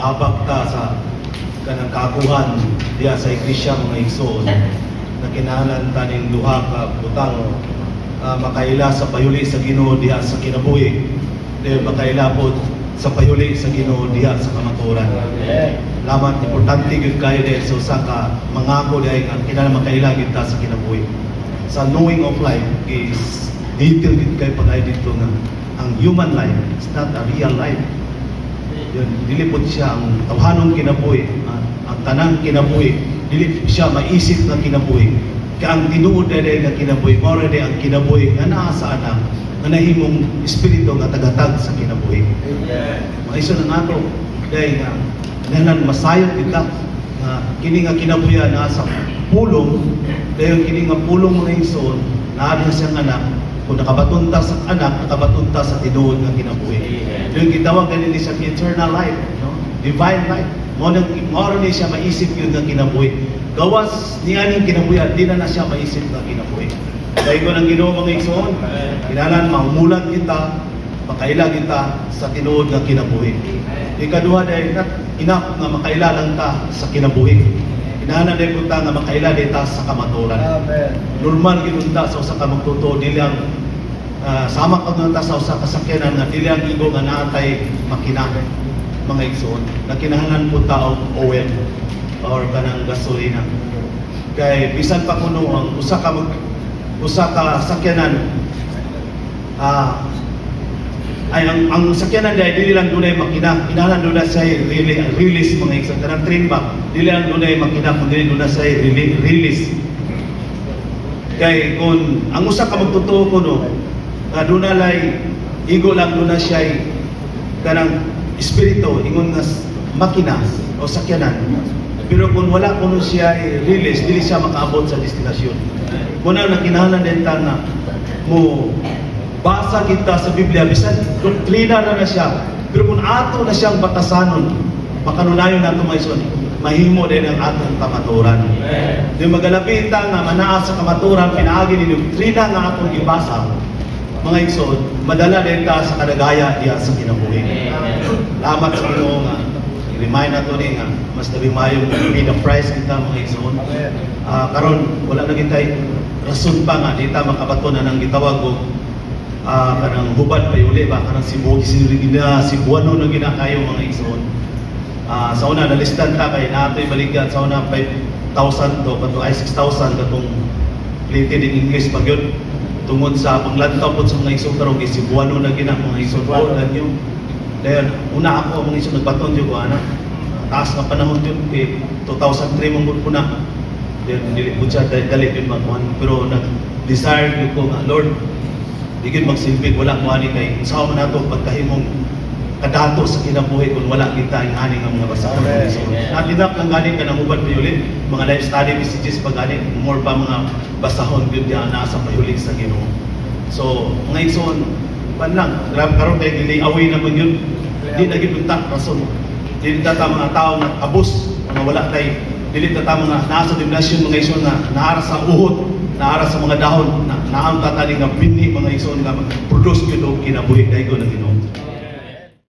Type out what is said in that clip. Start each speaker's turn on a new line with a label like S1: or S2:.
S1: naabak ta sa kanang kakuhan diya sa iglesia mga igsoon na kinahanglan taning duha ka butang makaila sa payuli sa Ginoo diha sa kinabuhi, dahil makaila po sa payuli sa Ginoo diha sa kamatuoran. Lamat importante gyud kayo dahil sa usa ka mangako diay nga kinahanglan makaila gyud ta sa kinabuhi. Sa knowing of life is detail gid kay pag-ay dito nga ang human life is not a real life. Yun, dili po siya ang tawhanong kinabuhi, ang tanang kinabuhi, dili siya maisip na kinabuhi. Kaya ang tinuod na nga kinabuhi, mora na ang kinabuhi nga naa sa anak, nga nahimong espiritu nga tagatag sa kinabuhi. Maiso na nato, dahil nga, nanan masayot kita, nga kini nga kinabuhi na sa pulong, dahil kini nga pulong mga igsoon, naa siyang anak, kung nakabatunta sa anak, nakabatunta sa tinuod nga kinabuhi. Yung gitawag ganun siya eternal life, no? Divine life. Moro ni siya maisip yun nga kinabuhi. Gawas niya ning kinabuhi at di na siya maisip nga kinabuhi. Dahil ko nang Ginoo mga igsoon, kinalan mamulat kita, makaila kita sa tinuod nga kinabuhi. Ikaduha dahil enough nga makaila lang ta sa kinabuhi. Kinahanglan dahil punta nga makaila dita sa kamatuoran. Normal ginunta sa usa ka magtutuo dili ang sama ka nga sa usa ka sakyanan nga dili ang igo nga naatay makina mga igsoon na kinahanglan po ta og oil or kanang gasolina. Kay bisan pa kuno ang usa ka sakyanan ay ang sakyanan dahil dili lang dunay makina, kinahanglan dunay sa release mga igsoon. Kanang train ba dili lang dunay makina kundi dunay sa release. Kay kung ang usa ka magtutuo kuno nga dunay igo lang dunay siya kanang espiritu ingon nga makina o sakyanan, pero kung wala kuno siya release dili siya makaabot sa destinasyon. Kuna na kinahanglan din ta nga mo basa kita sa Biblia bisan doktrina na siya, pero kung ato na siyang batasanon makanunayon nato maison mahimo din ang atong kamatuoran. Di magalapit ta nga manaa sa kamatuoran pinaagi ni doktrina nga atong ibasa mga igsoon, madala din ta sa kadagaya diya sa kinabuhi. Salamat sa Ginoo nga i-remind nato ni nga mas nabimayo pay the price kita mga igsoon. Karon wala na kitay rason pa nga dita makabato na nang gitawag og kanang hubad payuli ba kanang Cebuano na ginakayo mga igsoon. Sa una nalistan ta kay natoy baligyan sa una 5,000 to kato ay 6,000 katong plated in English pagyud tungod sa panglantaw po sa mga igsoon karon kay Cebuano na gina mga igsoon po nyo. Dahil una ako mga igsoon nagbaton jud ko ana taas nga panahon jud kay 2003 mong ko na. Dahil dili po siya dali jud magkuhan, pero nag-desire jud ko nga Lord digid magsilbi wala mo ani kay usaha man nato pagkahimong kadato sa kinabuhi kung wala kita ang ani nga mga basahon. Natinap lang ganing ka ng hubad payulit, mga life study messages pag ganing more pa mga basahon gyud diha na sa payulit sa Ginoo. So mga igsoon pan lang grab karon kay dili away naman yun, di na gyud unta rason dili ta mga tao nga abos nga wala tay dili ta mga nasa dimnasyon mga igsoon nga naara sa uhod, naara sa mga dahon na naam tatali nga bini mga igsoon nga produce gyud og kinabuhi daygo na Ginoo.